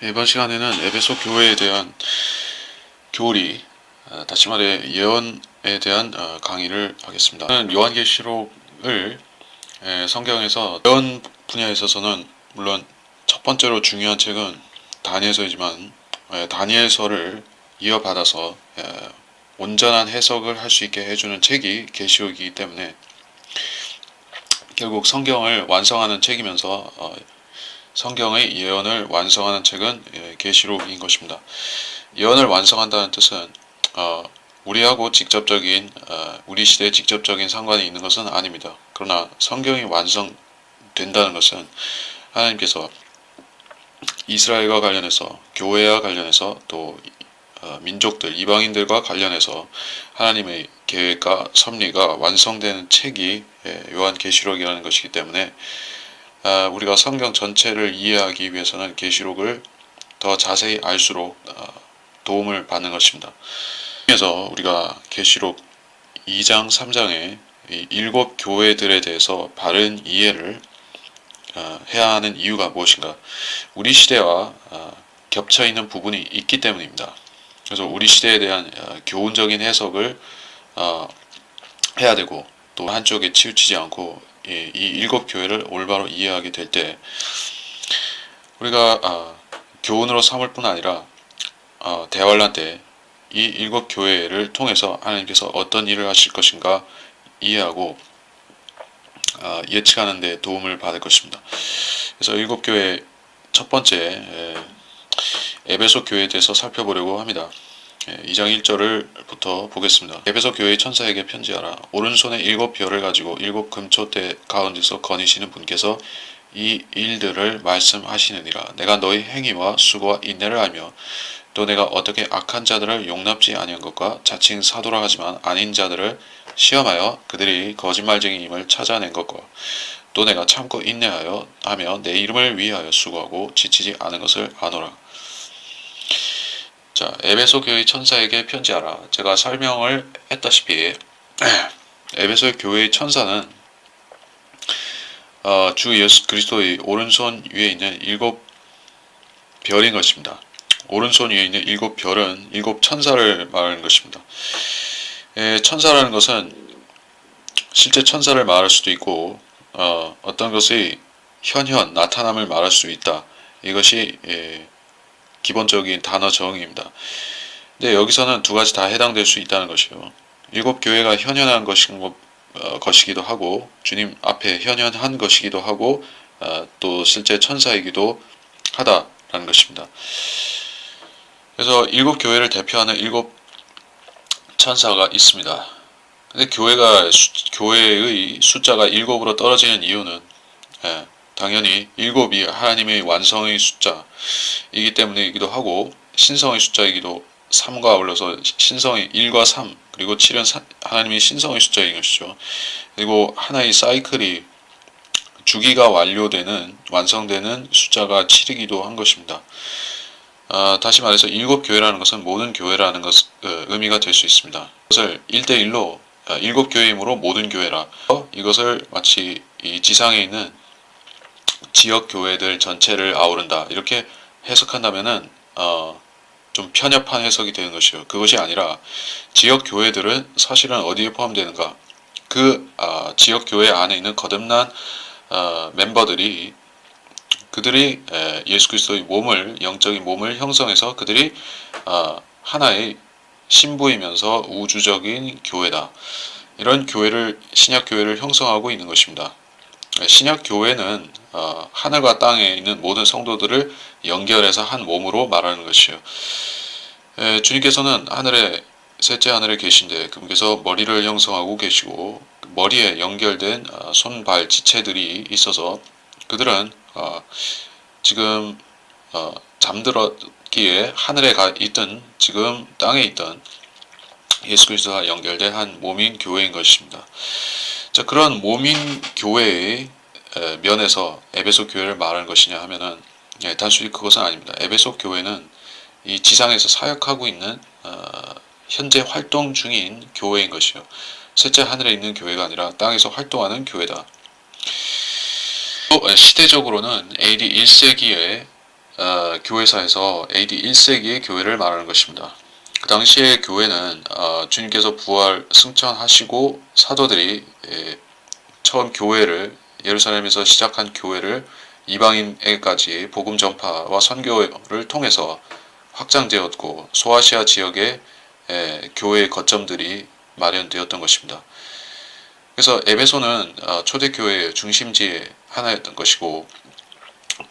이번 시간에는 에베소 교회에 대한 교리, 다시 말해 예언에 대한 강의를 하겠습니다. 저는 요한계시록을 성경에서 예언 분야에 있어서는 물론 첫 번째로 중요한 책은 다니엘서이지만 다니엘서를 이어받아서 온전한 해석을 할 수 있게 해주는 책이 계시록이기 때문에 결국 성경을 완성하는 책이면서 성경의 예언을 완성하는 책은 계시록인 것입니다. 예언을 완성한다는 뜻은 우리하고 직접적인 우리 시대에 직접적인 상관이 있는 것은 아닙니다. 그러나 성경이 완성된다는 것은 하나님께서 이스라엘과 관련해서 교회와 관련해서 또 민족들 이방인들과 관련해서 하나님의 계획과 섭리가 완성되는 책이 요한계시록이라는 것이기 때문에 우리가 성경 전체를 이해하기 위해서는 계시록을 더 자세히 알수록 도움을 받는 것입니다. 그래서 우리가 계시록 2장, 3장의 일곱 교회들에 대해서 바른 이해를 해야 하는 이유가 무엇인가? 우리 시대와 겹쳐 있는 부분이 있기 때문입니다. 그래서 우리 시대에 대한 교훈적인 해석을 해야 되고 또 한쪽에 치우치지 않고 이 일곱 교회를 올바로 이해하게 될 때 우리가 교훈으로 삼을 뿐 아니라 대환란 때 이 일곱 교회를 통해서 하나님께서 어떤 일을 하실 것인가 이해하고 예측하는 데 도움을 받을 것입니다. 그래서 일곱 교회 첫 번째 에베소 교회에 대해서 살펴보려고 합니다. 2장 1절부터 보겠습니다. 에베소 교회의 천사에게 편지하라. 오른손에 일곱 별을 가지고 일곱 금초대 가운데서 거니시는 분께서 이 일들을 말씀하시느니라. 내가 너희 행위와 수고와 인내를 알며 또 내가 어떻게 악한 자들을 용납지 아니한 것과 자칭 사도라 하지만 아닌 자들을 시험하여 그들이 거짓말쟁이임을 찾아낸 것과 또 내가 참고 인내하여 하며 내 이름을 위하여 수고하고 지치지 않은 것을 아노라. 자, 에베소 교회 천사에게 편지하라. 제가 설명을 했다시피 에베소 교회의 천사는 주 예수 그리스도의 오른손 위에 있는 일곱 별인 것입니다. 오른손 위에 있는 일곱 별은 일곱 천사를 말하는 것입니다. 천사라는 것은 실제 천사를 말할 수도 있고 어떤 것의 현현 나타남을 말할 수 있다. 이것이 기본적인 단어 정의입니다. 근데 여기서는 두 가지 다 해당될 수 있다는 것이요. 일곱 교회가 현현한 것이기도 하고 주님 앞에 현현한 것이기도 하고 또 실제 천사이기도 하다라는 것입니다. 그래서 일곱 교회를 대표하는 일곱 천사가 있습니다. 근데 교회의 숫자가 일곱으로 떨어지는 이유는 당연히 일곱이 하나님의 완성의 숫자이기 때문이기도 하고 신성의 숫자이기도 3과 아울러서 신성의 1과 3 그리고 7은 하나님의 신성의 숫자인 것이죠. 그리고 하나의 사이클이 주기가 완성되는 숫자가 7이기도 한 것입니다. 다시 말해서 일곱 교회라는 것은 모든 교회라는 의미가 될 수 있습니다. 이것을 1대1로 일곱 교회이므로 모든 교회라 이것을 마치 이 지상에 있는 지역 교회들 전체를 아우른다 이렇게 해석한다면은 좀 편협한 해석이 되는 것이요. 그것이 아니라 지역 교회들은 사실은 어디에 포함되는가? 그 지역 교회 안에 있는 거듭난 그들이 예수 그리스도의 영적인 몸을 형성해서 그들이 하나의 신부이면서 우주적인 교회다. 이런 신약 교회를 형성하고 있는 것입니다. 신약 교회는 하늘과 땅에 있는 모든 성도들을 연결해서 한 몸으로 말하는 것이요. 주님께서는 셋째 하늘에 계신데 그분께서 머리를 형성하고 계시고 머리에 연결된 손발 지체들이 있어서 그들은 지금 잠들었기에 하늘에 있든 지금 땅에 있든 예수 그리스도와 연결된 한 몸인 교회인 것입니다. 자, 그런 몸인 교회의 면에서 에베소 교회를 말하는 것이냐 하면은 단순히 그것은 아닙니다. 에베소 교회는 이 지상에서 사역하고 있는 현재 활동 중인 교회인 것이요. 셋째 하늘에 있는 교회가 아니라 땅에서 활동하는 교회다. 시대적으로는 AD 1세기에 교회사에서 AD 1세기의 교회를 말하는 것입니다. 그 당시의 교회는 주님께서 부활 승천하시고 사도들이 처음 교회를 예루살렘에서 시작한 교회를 이방인에까지 복음 전파와 선교를 통해서 확장되었고 소아시아 지역에 교회의 거점들이 마련되었던 것입니다. 그래서 에베소는 초대교회의 중심지 하나였던 것이고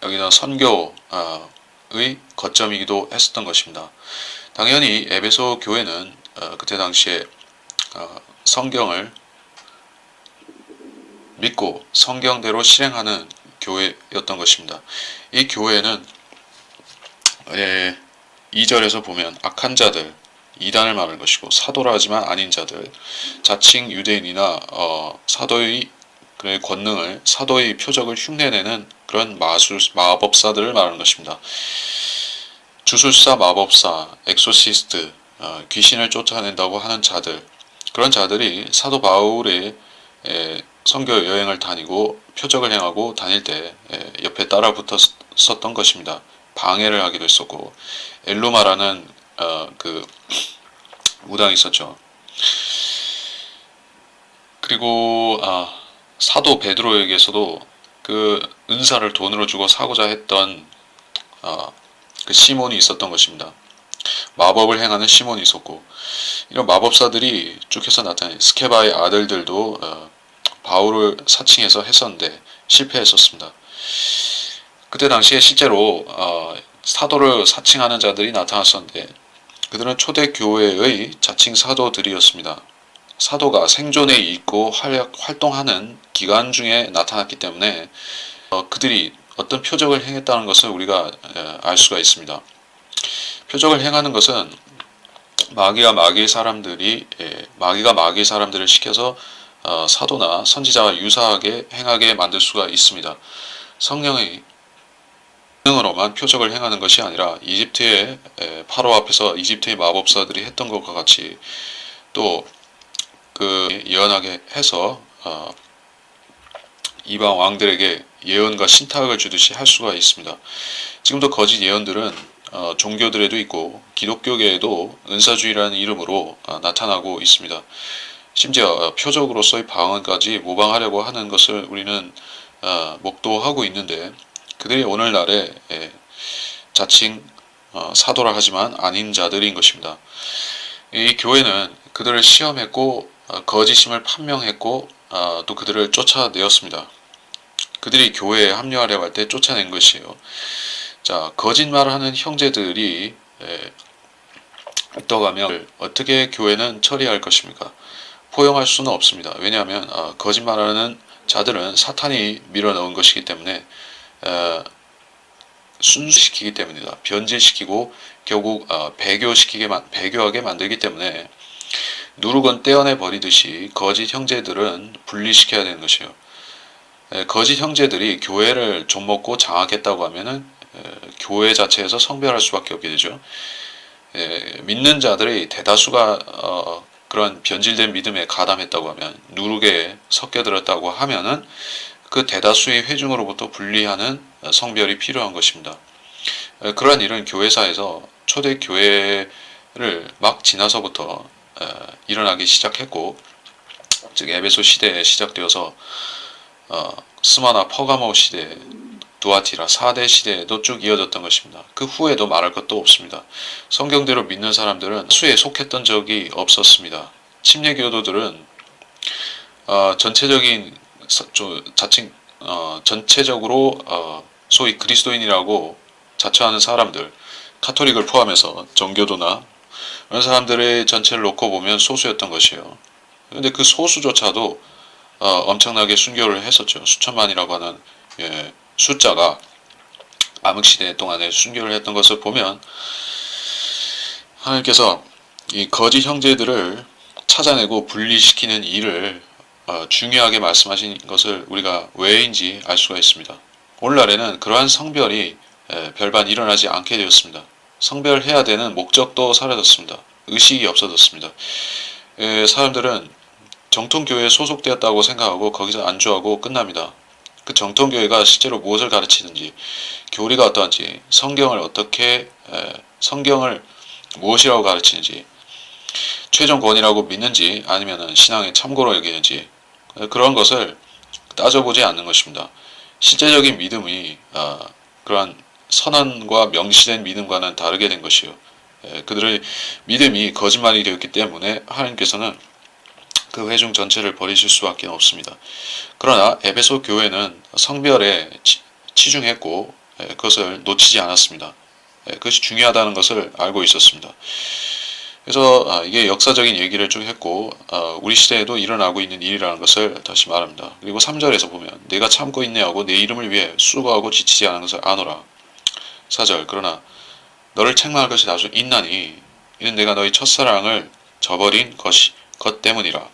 여기는 선교의 거점이기도 했었던 것입니다. 당연히 에베소 교회는 그때 당시에 성경을 믿고 성경대로 실행하는 교회였던 것입니다. 이 교회는 2절에서 보면 악한 자들, 이단을 말하는 것이고 사도라 하지만 아닌 자들, 자칭 유대인이나 사도의 권능을 사도의 표적을 흉내내는 그런 마법사들을 말하는 것입니다. 주술사, 마법사, 엑소시스트, 귀신을 쫓아낸다고 하는 자들, 그런 자들이 사도 바울의 선교 여행을 다니고 표적을 행하고 다닐 때 옆에 따라 붙었었던 것입니다. 방해를 하기도 했었고 엘루마라는 그 무당이 있었죠. 그리고 사도 베드로에게서도 그 은사를 돈으로 주고 사고자 했던 그 시몬이 있었던 것입니다. 마법을 행하는 시몬이 있었고 이런 마법사들이 쭉 해서 나타나요. 스케바의 아들들도 바울을 사칭해서 했었는데 실패했었습니다. 그때 당시에 실제로 사도를 사칭하는 자들이 나타났었는데 그들은 초대교회의 자칭 사도들이었습니다. 사도가 생존에 있고 활동하는 기간 중에 나타났기 때문에 그들이 어떤 표적을 행했다는 것을 우리가 알 수가 있습니다. 표적을 행하는 것은 마귀가 마귀의 사람들을 시켜서 사도나 선지자와 유사하게 행하게 만들 수가 있습니다. 성령의 능으로만 표적을 행하는 것이 아니라 이집트의 파로 앞에서 이집트의 마법사들이 했던 것과 같이 또 그 예언하게 해서 이방 왕들에게 예언과 신탁을 주듯이 할 수가 있습니다. 지금도 거짓 예언들은 종교들에도 있고 기독교계에도 은사주의라는 이름으로 나타나고 있습니다. 심지어 표적으로서의 방언까지 모방하려고 하는 것을 우리는 목도하고 있는데 그들이 오늘날에 자칭 사도라 하지만 아닌 자들인 것입니다. 이 교회는 그들을 시험했고 거짓임을 판명했고 또 그들을 쫓아내었습니다. 그들이 교회에 합류하려고 할 때 쫓아낸 것이에요. 자, 거짓말하는 형제들이 있다면 어떻게 교회는 처리할 것입니까? 포용할 수는 없습니다. 왜냐하면 거짓말하는 자들은 사탄이 밀어넣은 것이기 때문에 순수시키기 때문이다. 변질시키고 결국 배교하게 만들기 때문에 누르건 떼어내 버리듯이 거짓 형제들은 분리시켜야 되는 것이에요. 거짓 형제들이 교회를 좀먹고 장악했다고 하면은 교회 자체에서 성별할 수밖에 없게 되죠. 믿는 자들의 대다수가 그런 변질된 믿음에 가담했다고 하면 누룩에 섞여들었다고 하면은 그 대다수의 회중으로부터 분리하는 성별이 필요한 것입니다. 그러한 일은 교회사에서 초대 교회를 막 지나서부터 일어나기 시작했고, 즉 에베소 시대에 시작되어서 스마나 퍼가모 시대, 두아티라 4대 시대에도 쭉 이어졌던 것입니다. 그 후에도 말할 것도 없습니다. 성경대로 믿는 사람들은 수에 속했던 적이 없었습니다. 침례교도들은 전체적으로 소위 그리스도인이라고 자처하는 사람들, 카톨릭을 포함해서 정교도나 이런 사람들의 전체를 놓고 보면 소수였던 것이에요. 그런데 그 소수조차도 엄청나게 순교를 했었죠. 수천만이라고 하는 숫자가 암흑시대 동안에 순교를 했던 것을 보면 하나님께서 이 거짓 형제들을 찾아내고 분리시키는 일을 중요하게 말씀하신 것을 우리가 왜인지 알 수가 있습니다. 오늘날에는 그러한 성별이 별반 일어나지 않게 되었습니다. 성별해야 되는 목적도 사라졌습니다. 의식이 없어졌습니다. 사람들은 정통교회에 소속되었다고 생각하고 거기서 안주하고 끝납니다. 그 정통교회가 실제로 무엇을 가르치는지, 교리가 어떠한지, 성경을 무엇이라고 가르치는지, 최종 권위라고 믿는지 아니면은 신앙의 참고로 여기는지 그런 것을 따져보지 않는 것입니다. 실제적인 믿음이 그러한 선언과 명시된 믿음과는 다르게 된 것이요. 그들의 믿음이 거짓말이 되었기 때문에 하나님께서는 그 회중 전체를 버리실 수밖에 없습니다. 그러나 에베소 교회는 성별에 치중했고 그것을 놓치지 않았습니다. 그것이 중요하다는 것을 알고 있었습니다. 그래서 이게 역사적인 얘기를 쭉 했고 우리 시대에도 일어나고 있는 일이라는 것을 다시 말합니다. 그리고 3절에서 보면 내가 참고 인내하고 내 이름을 위해 수고하고 지치지 않은 것을 아노라. 4절 그러나 너를 책망할 것이 다소 있나니 이는 내가 너희 첫사랑을 저버린 것 때문이라.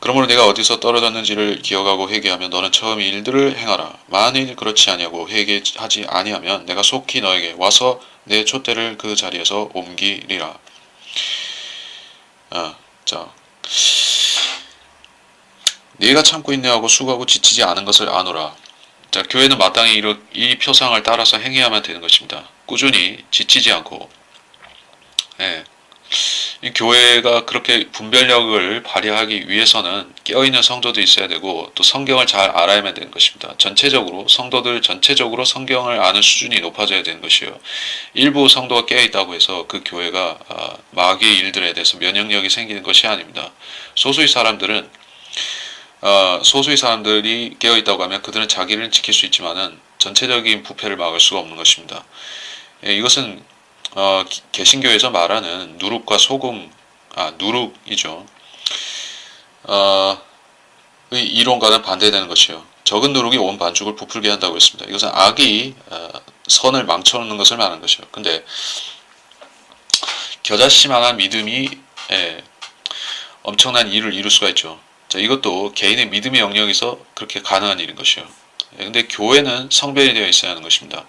그러므로 내가 어디서 떨어졌는지를 기억하고 회개하면 너는 처음 이 일들을 행하라. 만일 그렇지 아니하고 회개하지 아니하면 내가 속히 너에게 와서 내 촛대를 그 자리에서 옮기리라. 자, 네가 참고 인내하고 수고하고 지치지 않은 것을 아노라. 자, 교회는 마땅히 이 표상을 따라서 행해야만 되는 것입니다. 꾸준히 지치지 않고, 이 교회가 그렇게 분별력을 발휘하기 위해서는 깨어있는 성도도 있어야 되고 또 성경을 잘 알아야만 되는 것입니다. 성도들 전체적으로 성경을 아는 수준이 높아져야 되는 것이요. 일부 성도가 깨어있다고 해서 그 교회가 마귀의 일들에 대해서 면역력이 생기는 것이 아닙니다. 소수의 사람들이 깨어있다고 하면 그들은 자기를 지킬 수 있지만은 전체적인 부패를 막을 수가 없는 것입니다. 이것은 개신교에서 말하는 누룩과 소금, 누룩이죠. 의 이론과는 반대되는 것이요. 적은 누룩이 온 반죽을 부풀게 한다고 했습니다. 이것은 악이 선을 망쳐놓는 것을 말하는 것이요. 근데 겨자씨만한 믿음이 엄청난 일을 이룰 수가 있죠. 자, 이것도 개인의 믿음의 영역에서 그렇게 가능한 일인 것이요. 근데 교회는 성별이 되어 있어야 하는 것입니다.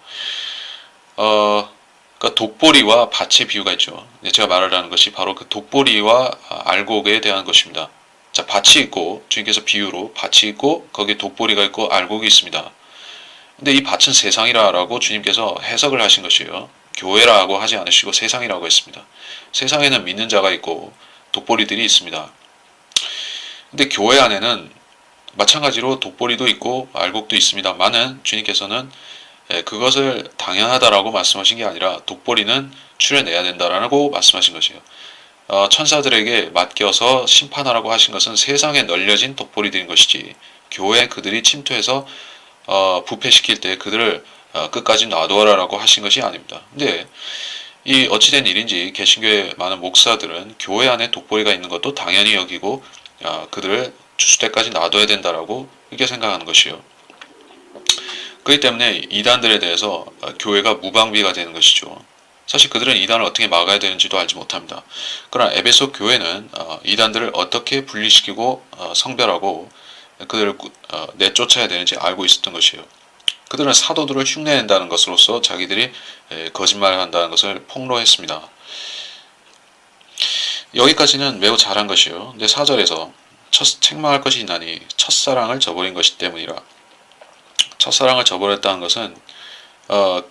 그러니까 독보리와 밭의 비유가 있죠. 제가 말하려는 것이 바로 그 독보리와 알곡에 대한 것입니다. 자, 밭이 있고 주님께서 비유로 밭이 있고 거기에 독보리가 있고 알곡이 있습니다. 근데 이 밭은 세상이라고 주님께서 해석을 하신 것이에요. 교회라고 하지 않으시고 세상이라고 했습니다. 세상에는 믿는 자가 있고 독보리들이 있습니다. 근데 교회 안에는 마찬가지로 독보리도 있고 알곡도 있습니다만은 주님께서는 그것을 당연하다라고 말씀하신 게 아니라 독보리는 추려내야 된다라고 말씀하신 것이에요. 천사들에게 맡겨서 심판하라고 하신 것은 세상에 널려진 독보리들인 것이지 교회에 그들이 침투해서 부패시킬 때 그들을 끝까지 놔두어라라고 하신 것이 아닙니다. 근데 이 어찌된 일인지 개신교의 많은 목사들은 교회 안에 독보리가 있는 것도 당연히 여기고 그들을 추수 때까지 놔둬야 된다라고 이렇게 생각하는 것이요. 그렇기 때문에 이단들에 대해서 교회가 무방비가 되는 것이죠. 사실 그들은 이단을 어떻게 막아야 되는지도 알지 못합니다. 그러나 에베소 교회는 이단들을 어떻게 분리시키고 성별하고 그들을 내쫓아야 되는지 알고 있었던 것이에요. 그들은 사도들을 흉내낸다는 것으로서 자기들이 거짓말을 한다는 것을 폭로했습니다. 여기까지는 매우 잘한 것이요. 근데 4절에서 책망할 것이 있나니 첫사랑을 저버린 것이 때문이라. 첫사랑을 저버렸다는 것은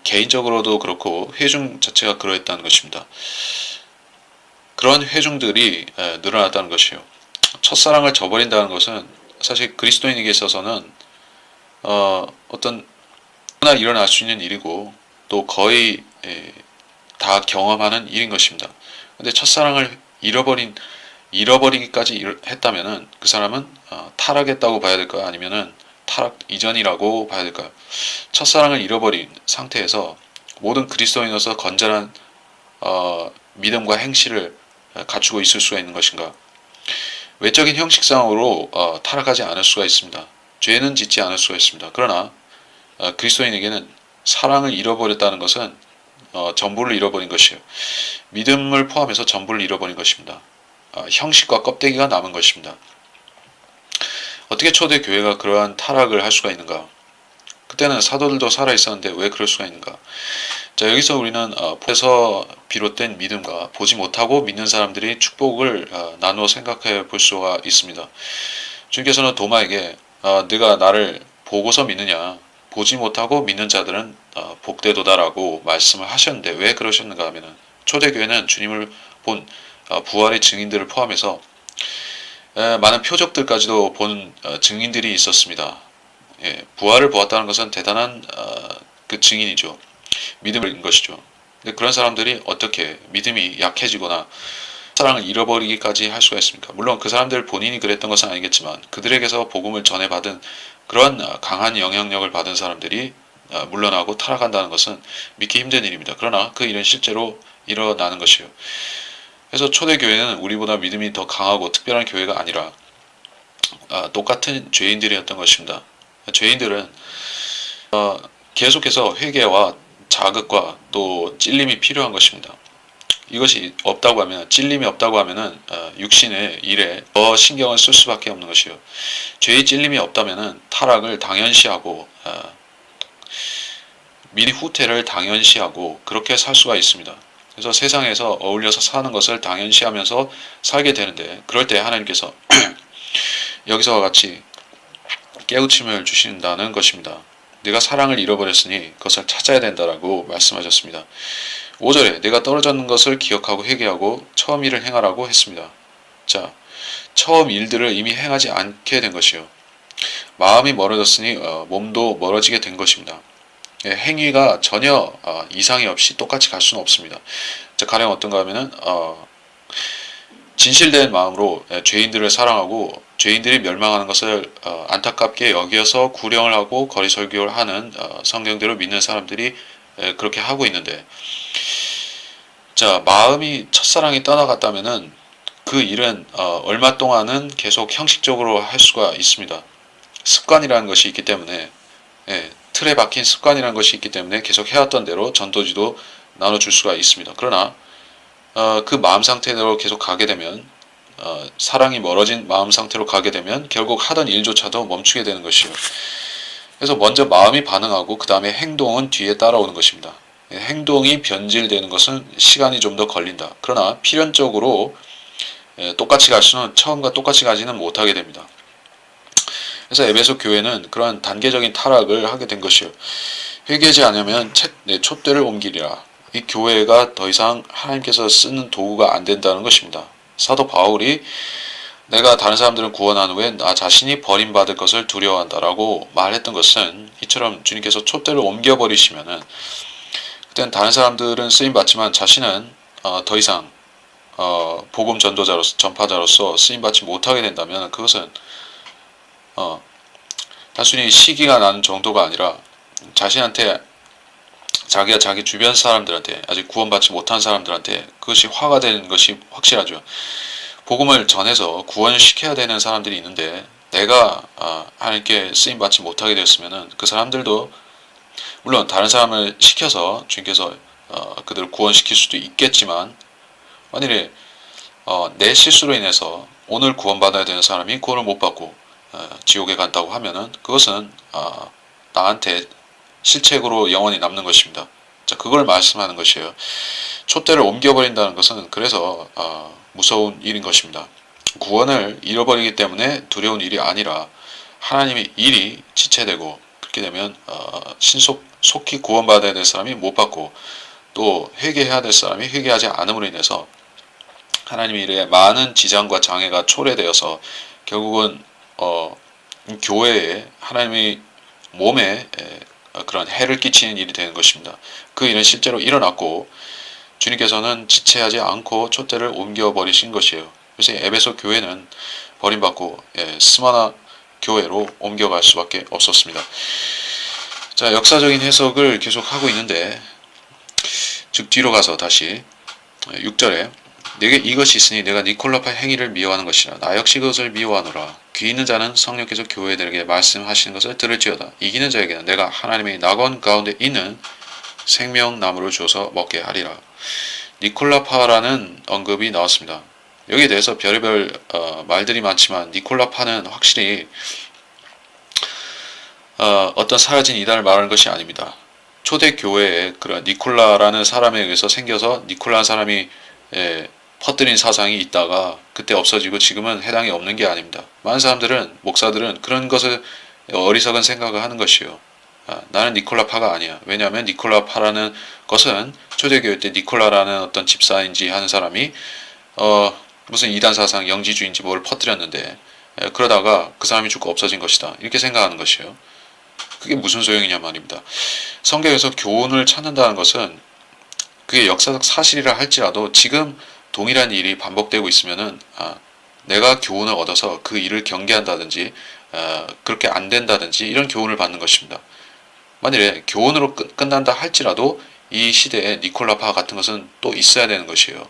개인적으로도 그렇고 회중 자체가 그러했다는 것입니다. 그런 회중들이 늘어났다는 것이요. 첫사랑을 저버린다는 것은 사실 그리스도인에게 있어서는 어떤 누구나 일어날 수 있는 일이고 또 거의 다 경험하는 일인 것입니다. 근데 첫사랑을 잃어버리기까지 했다면은 그 사람은 타락했다고 봐야 될까요? 아니면은 타락 이전이라고 봐야 될까요? 첫사랑을 잃어버린 상태에서 모든 그리스도인으로서 건전한 믿음과 행실을 갖추고 있을 수가 있는 것인가? 외적인 형식상으로 타락하지 않을 수가 있습니다. 죄는 짓지 않을 수가 있습니다. 그러나 그리스도인에게는 사랑을 잃어버렸다는 것은 전부를 잃어버린 것이에요. 믿음을 포함해서 전부를 잃어버린 것입니다. 형식과 껍데기가 남은 것입니다. 어떻게 초대 교회가 그러한 타락을 할 수가 있는가? 그때는 사도들도 살아 있었는데 왜 그럴 수가 있는가? 자, 여기서 우리는 보에서 비롯된 믿음과 보지 못하고 믿는 사람들이 축복을 나누어 생각해 볼 수가 있습니다. 주님께서는 도마에게 네가 나를 보고서 믿느냐? 보지 못하고 믿는 자들은 복되도다라고 말씀을 하셨는데 왜 그러셨는가 하면은 초대교회는 주님을 본 부활의 증인들을 포함해서 많은 표적들까지도 본 증인들이 있었습니다. 예, 부활을 보았다는 것은 대단한 그 증인이죠. 믿음인 것이죠. 근데 그런 사람들이 어떻게 믿음이 약해지거나 사랑을 잃어버리기까지 할 수가 있습니까? 물론 그 사람들 본인이 그랬던 것은 아니겠지만 그들에게서 복음을 전해받은 그런 강한 영향력을 받은 사람들이 물러나고 타락한다는 것은 믿기 힘든 일입니다. 그러나 그 일은 실제로 일어나는 것이에요. 그래서 초대교회는 우리보다 믿음이 더 강하고 특별한 교회가 아니라 똑같은 죄인들이었던 것입니다. 죄인들은 계속해서 회개와 자극과 또 찔림이 필요한 것입니다. 이것이 없다고 하면 찔림이 없다고 하면은 육신의 일에 더 신경을 쓸 수밖에 없는 것이요. 죄의 찔림이 없다면은 타락을 당연시하고 미리 후퇴를 당연시하고 그렇게 살 수가 있습니다. 그래서 세상에서 어울려서 사는 것을 당연시하면서 살게 되는데 그럴 때 하나님께서 여기서와 같이 깨우침을 주신다는 것입니다. 네가 사랑을 잃어버렸으니 그것을 찾아야 된다라고 말씀하셨습니다. 5절에 내가 떨어졌는 것을 기억하고 회개하고 처음 일을 행하라고 했습니다. 자, 처음 일들을 이미 행하지 않게 된 것이요. 마음이 멀어졌으니 몸도 멀어지게 된 것입니다. 예, 행위가 전혀 이상이 없이 똑같이 갈 수는 없습니다. 자, 가령 어떤가 하면은 진실된 마음으로 죄인들을 사랑하고 죄인들이 멸망하는 것을 안타깝게 여기어서 구령을 하고 거리 설교를 하는 성경대로 믿는 사람들이 그렇게 하고 있는데, 자, 마음이 첫사랑이 떠나갔다면은 그 일은 얼마 동안은 계속 형식적으로 할 수가 있습니다. 습관이라는 것이 있기 때문에, 틀에 박힌 습관이라는 것이 있기 때문에 계속 해왔던 대로 전도지도 나눠줄 수가 있습니다. 그러나 그 마음 상태로 계속 가게 되면 사랑이 멀어진 마음 상태로 가게 되면 결국 하던 일조차도 멈추게 되는 것이요. 그래서 먼저 마음이 반응하고 그 다음에 행동은 뒤에 따라오는 것입니다. 행동이 변질되는 것은 시간이 좀 더 걸린다. 그러나 필연적으로 똑같이 갈 수는 처음과 똑같이 가지는 못하게 됩니다. 그래서 에베소 교회는 그러한 단계적인 타락을 하게 된 것이요. 회개하지 않으면 촛대를 옮기리라. 이 교회가 더 이상 하나님께서 쓰는 도구가 안 된다는 것입니다. 사도 바울이 내가 다른 사람들을 구원한 후에 나 자신이 버림받을 것을 두려워한다라고 말했던 것은 이처럼 주님께서 촛대를 옮겨버리시면은 그때는 다른 사람들은 쓰임받지만 자신은 더 이상 복음 전도자로서 전파자로서 쓰임받지 못하게 된다면 그것은 단순히 시기가 나는 정도가 아니라 자신한테 자기가 자기 주변 사람들한테 아직 구원받지 못한 사람들한테 그것이 화가 되는 것이 확실하죠. 복음을 전해서 구원을 시켜야 되는 사람들이 있는데 내가 하나님께 쓰임받지 못하게 되었으면 그 사람들도 물론 다른 사람을 시켜서 주님께서 그들을 구원시킬 수도 있겠지만 만일에 내 실수로 인해서 오늘 구원받아야 되는 사람이 구원을 못 받고 지옥에 간다고 하면은 그것은 나한테 실책으로 영원히 남는 것입니다. 자, 그걸 말씀하는 것이에요. 촛대를 옮겨버린다는 것은 그래서 무서운 일인 것입니다. 구원을 잃어버리기 때문에 두려운 일이 아니라 하나님의 일이 지체되고 그렇게 되면 속히 구원받아야 될 사람이 못 받고 또 회개해야 될 사람이 회개하지 않음으로 인해서 하나님의 일에 많은 지장과 장애가 초래되어서 결국은 교회에 하나님의 몸에 그런 해를 끼치는 일이 되는 것입니다. 그 일은 실제로 일어났고 주님께서는 지체하지 않고 촛대를 옮겨버리신 것이에요. 그래서 에베소 교회는 버림받고 스마나 교회로 옮겨갈 수밖에 없었습니다. 자, 역사적인 해석을 계속 하고 있는데 즉 뒤로 가서 다시 6절에 내게 이것이 있으니 내가 니콜라파 행위를 미워하는 것이라 나 역시 그것을 미워하노라. 귀 있는 자는 성령께서 교회들에게 말씀하시는 것을 들을지어다. 이기는 자에게는 내가 하나님의 낙원 가운데 있는 생명나무를 주어서 먹게 하리라. 니콜라파라는 언급이 나왔습니다. 여기에 대해서 별의별 말들이 많지만 니콜라파는 확실히 어떤 사라진 이단을 말하는 것이 아닙니다. 초대교회에 그런 니콜라라는 사람에 의해서 생겨서 니콜라라는 사람이 퍼뜨린 사상이 있다가 그때 없어지고 지금은 해당이 없는 게 아닙니다. 많은 사람들은 목사들은 그런 것을 어리석은 생각을 하는 것이요. 나는 니콜라파가 아니야. 왜냐하면 니콜라파라는 것은 초대교회 때 니콜라라는 어떤 집사인지 하는 사람이 무슨 이단 사상 영지주의인지 뭘 퍼뜨렸는데 그러다가 그 사람이 죽고 없어진 것이다. 이렇게 생각하는 것이요. 그게 무슨 소용이냐 말입니다. 성경에서 교훈을 찾는다는 것은 그게 역사적 사실이라 할지라도 지금 동일한 일이 반복되고 있으면은 내가 교훈을 얻어서 그 일을 경계한다든지 그렇게 안 된다든지 이런 교훈을 받는 것입니다. 만일에 교훈으로 끝난다 할지라도 이 시대에 니콜라파 같은 것은 또 있어야 되는 것이에요.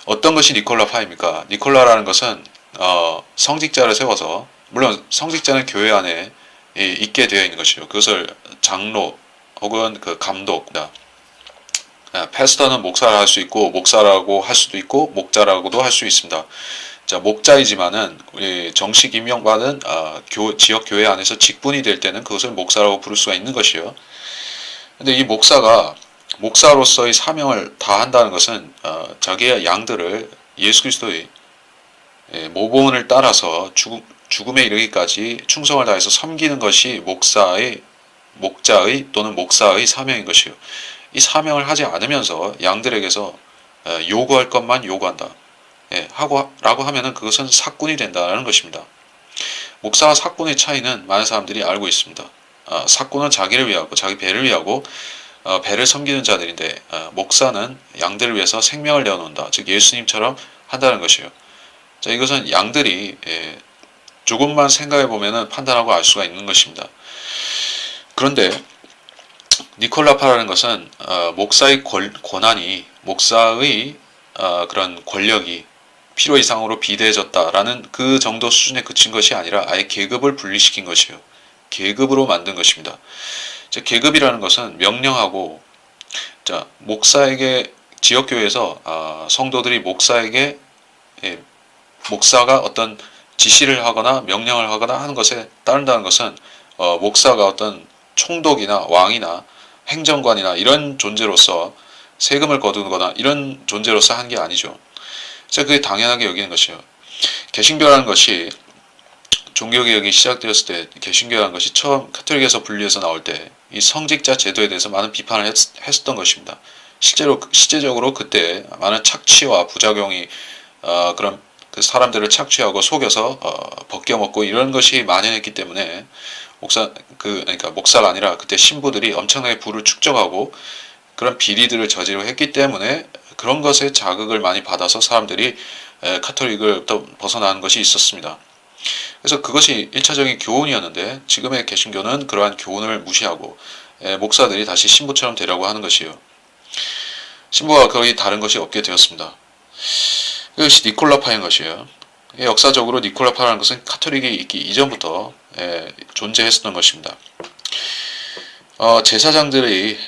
어떤 것이 니콜라파입니까? 니콜라라는 것은 성직자를 세워서, 물론 성직자는 교회 안에 있게 되어 있는 것이요. 그것을 장로 혹은 그 감독, 패스터는 목사를 할 수 있고 목사라고 할 수도 있고 목자라고도 할 수 있습니다. 자, 목자이지만은 정식 임명받은 지역 교회 안에서 직분이 될 때는 그것을 목사라고 부를 수가 있는 것이요. 근데 이 목사가 목사로서의 사명을 다한다는 것은 자기의 양들을 예수 그리스도의 모범을 따라서 죽음에 이르기까지 충성을 다해서 섬기는 것이 목자의 또는 목사의 사명인 것이요. 이 사명을 하지 않으면서 양들에게서 요구할 것만 요구한다. 라고 하면은 그것은 사꾼이 된다는 것입니다. 목사와 사꾼의 차이는 많은 사람들이 알고 있습니다. 사꾼은 자기를 위하고 자기 배를 위하고 배를 섬기는 자들인데 목사는 양들을 위해서 생명을 내어놓는다. 즉 예수님처럼 한다는 것이에요. 자, 이것은 양들이 조금만 생각해 보면은 판단하고 알 수가 있는 것입니다. 그런데 니콜라파라는 것은 목사의 권한이 목사의 그런 권력이 필요 이상으로 비대해졌다라는 그 정도 수준에 그친 것이 아니라 아예 계급을 분리시킨 것이에요. 계급으로 만든 것입니다. 계급이라는 것은 명령하고, 자, 목사에게 지역교회에서 성도들이 목사에게 목사가 어떤 지시를 하거나 명령을 하거나 하는 것에 따른다는 것은 목사가 어떤 총독이나 왕이나 행정관이나 이런 존재로서 세금을 거두거나 이런 존재로서 한 게 아니죠. 그래서 그게 당연하게 여기는 것이에요. 개신교라는 것이 종교개혁이 시작되었을 때, 개신교라는 것이 처음 카톨릭에서 분리해서 나올 때 이 성직자 제도에 대해서 많은 비판을 했었던 것입니다. 실제적으로 그때 많은 착취와 부작용이 그런 그 사람들을 착취하고 속여서 벗겨먹고 이런 것이 만연했기 때문에 그러니까 목사가 아니라 그때 신부들이 엄청나게 부를 축적하고 그런 비리들을 저지르고 했기 때문에 그런 것에 자극을 많이 받아서 사람들이 카톨릭을 벗어나는 것이 있었습니다. 그래서 그것이 1차적인 교훈이었는데 지금의 개신교는 그러한 교훈을 무시하고 목사들이 다시 신부처럼 되려고 하는 것이에요. 신부와 거의 다른 것이 없게 되었습니다. 이것이 니콜라파인 것이에요. 역사적으로 니콜라파라는 것은 카톨릭이 있기 이전부터 존재했었던 것입니다. 제사장들이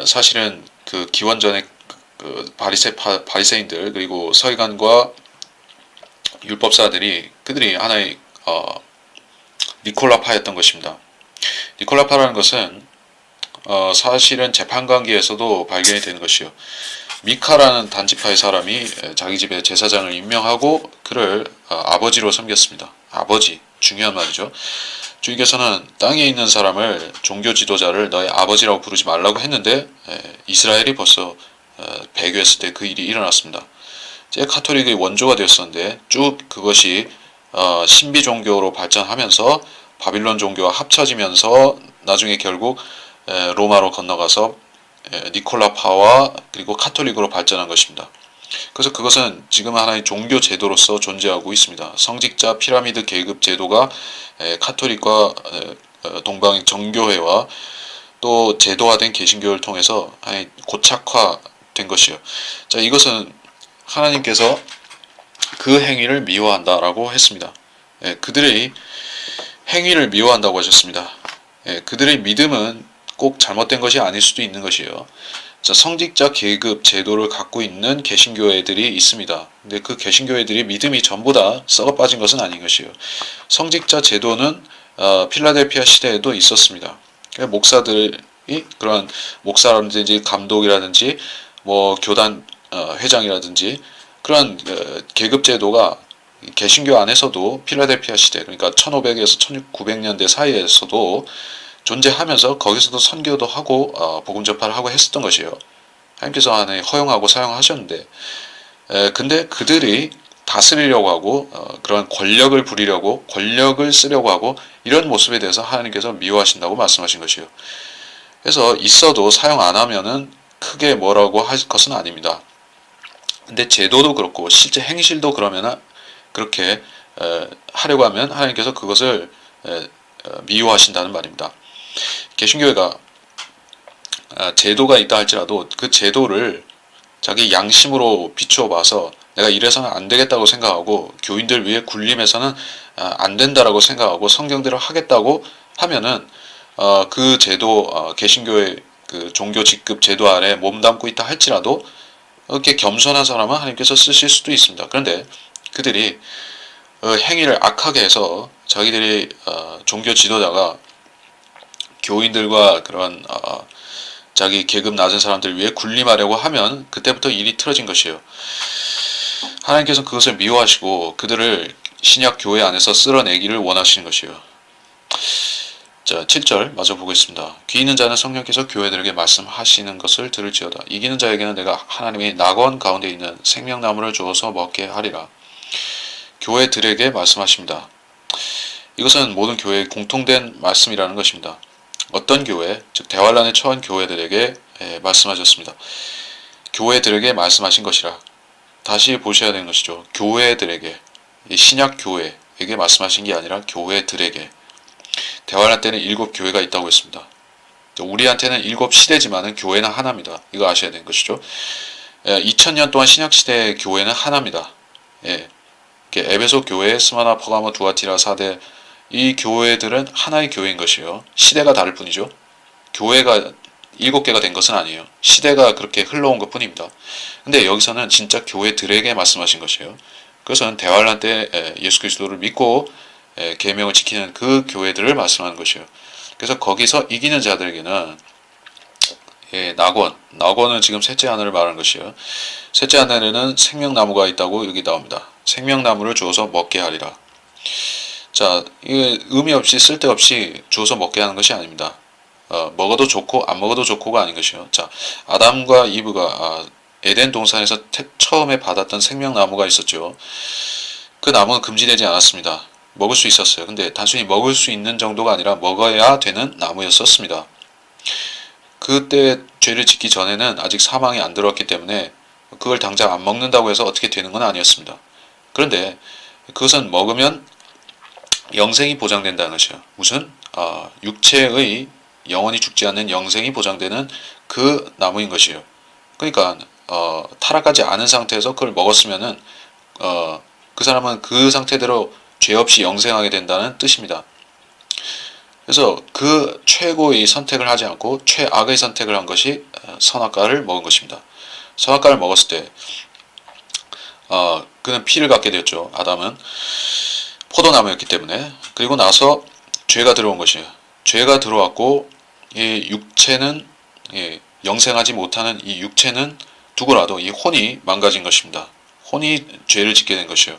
사실은 그 기원전의 그 바리새인들 그리고 서기관과 율법사들이 그들이 하나의 니콜라파였던 것입니다. 니콜라파라는 것은 사실은 재판관계에서도 발견이 되는 것이요. 미카라는 단지파의 사람이 자기 집에 제사장을 임명하고 그를 아버지로 섬겼습니다. 아버지, 중요한 말이죠. 주님께서는 땅에 있는 사람을 종교 지도자를 너의 아버지라고 부르지 말라고 했는데 이스라엘이 벌써 배교했을 때 그 일이 일어났습니다. 카톨릭의 원조가 되었었는데 쭉 그것이 신비 종교로 발전하면서 바빌론 종교와 합쳐지면서 나중에 결국 로마로 건너가서 니콜라파와 그리고 카톨릭으로 발전한 것입니다. 그래서 그것은 지금 하나의 종교 제도로서 존재하고 있습니다. 성직자 피라미드 계급 제도가 카톨릭과 동방 정교회와 또 제도화된 개신교를 통해서 고착화된 것이요. 자, 이것은 하나님께서 그 행위를 미워한다라고 했습니다. 그들의 행위를 미워한다고 하셨습니다. 그들의 믿음은 꼭 잘못된 것이 아닐 수도 있는 것이에요. 자, 성직자 계급 제도를 갖고 있는 개신교회들이 있습니다. 근데 그 개신교회들이 믿음이 전부 다 썩어 빠진 것은 아닌 것이에요. 성직자 제도는 필라델피아 시대에도 있었습니다. 목사들이 그런 목사라든지 감독이라든지 뭐 교단 회장이라든지 그런 계급 제도가 개신교 안에서도 필라델피아 시대, 그러니까 1500에서 1900년대 사이에서도 존재하면서 거기서도 선교도 하고 복음 전파를 하고 했었던 것이에요. 하나님께서 안에 허용하고 사용하셨는데, 근데 그들이 다스리려고 하고 그런 권력을 부리려고, 권력을 쓰려고 하고, 이런 모습에 대해서 하나님께서 미워하신다고 말씀하신 것이에요. 그래서 있어도 사용 안 하면은 크게 뭐라고 할 것은 아닙니다. 근데 제도도 그렇고 실제 행실도 그러면은 그렇게 하려고 하면 하나님께서 그것을 미워하신다는 말입니다. 개신교회가 제도가 있다 할지라도 그 제도를 자기 양심으로 비추어 봐서 내가 이래서는 안 되겠다고 생각하고 교인들 위해 군림해서는 안 된다라고 생각하고 성경대로 하겠다고 하면은 그 제도, 개신교의 그 종교 직급 제도 아래 몸담고 있다 할지라도 이렇게 겸손한 사람은 하나님께서 쓰실 수도 있습니다. 그런데 그들이 행위를 악하게 해서 자기들이 종교 지도자가 교인들과 그런 자기 계급 낮은 사람들 위해 군림하려고 하면 그때부터 일이 틀어진 것이에요. 하나님께서는 그것을 미워하시고 그들을 신약 교회 안에서 쓸어내기를 원하시는 것이에요. 자, 7절 마저 보겠습니다. 귀 있는 자는 성령께서 교회들에게 말씀하시는 것을 들을지어다. 이기는 자에게는 내가 하나님의 낙원 가운데 있는 생명나무를 주어서 먹게 하리라. 교회들에게 말씀하십니다. 이것은 모든 교회의 공통된 말씀이라는 것입니다. 어떤 교회, 즉 대환란에 처한 교회들에게 말씀하셨습니다. 교회들에게 말씀하신 것이라. 다시 보셔야 되는 것이죠. 교회들에게, 신약 교회에게 말씀하신 게 아니라 교회들에게. 대환란 때는 7교회가 있다고 했습니다. 우리한테는 7시대지만은 교회는 하나입니다. 이거 아셔야 되는 것이죠. 2000년 동안 신약시대의 교회는 하나입니다. 에베소 교회, 스마나, 퍼가모, 두아티라, 사대, 이 교회들은 하나의 교회인 것이에요. 시대가 다를 뿐이죠. 교회가 7개가 된 것은 아니에요. 시대가 그렇게 흘러온 것 뿐입니다. 근데 여기서는 진짜 교회들에게 말씀하신 것이에요. 그것은 대환란 때 예수 그리스도를 믿고 계명을 지키는 그 교회들을 말씀하는 것이에요. 그래서 거기서 이기는 자들에게는 낙원은 지금 셋째 하늘을 말하는 것이에요. 셋째 하늘에는 생명나무가 있다고 여기 나옵니다. 생명나무를 주어서 먹게 하리라. 자, 이게 의미 없이 쓸데없이 주어서 먹게 하는 것이 아닙니다. 먹어도 좋고 안 먹어도 좋고가 아닌 것이요. 자, 아담과 이브가 에덴 동산에서 처음에 받았던 생명나무가 있었죠. 그 나무는 금지되지 않았습니다. 먹을 수 있었어요. 근데 단순히 먹을 수 있는 정도가 아니라 먹어야 되는 나무였었습니다. 그때 죄를 짓기 전에는 아직 사망이 안 들어왔기 때문에 그걸 당장 안 먹는다고 해서 어떻게 되는 건 아니었습니다. 그런데 그것은 먹으면 영생이 보장된다는 것이에요. 무슨? 육체의 영원히 죽지 않는 영생이 보장되는 그 나무인 것이에요. 그러니까 타락하지 않은 상태에서 그걸 먹었으면은 그 사람은 그 상태대로 죄 없이 영생하게 된다는 뜻입니다. 그래서 그 최고의 선택을 하지 않고 최악의 선택을 한 것이 선악과를 먹은 것입니다. 선악과를 먹었을 때 그는 피를 갖게 되었죠. 아담은 포도나무였기 때문에. 그리고 나서 죄가 들어온 것이에요. 죄가 들어왔고 이 육체는 영생하지 못하는 이 육체는 두고라도 이 혼이 망가진 것입니다. 혼이 죄를 짓게 된 것이에요.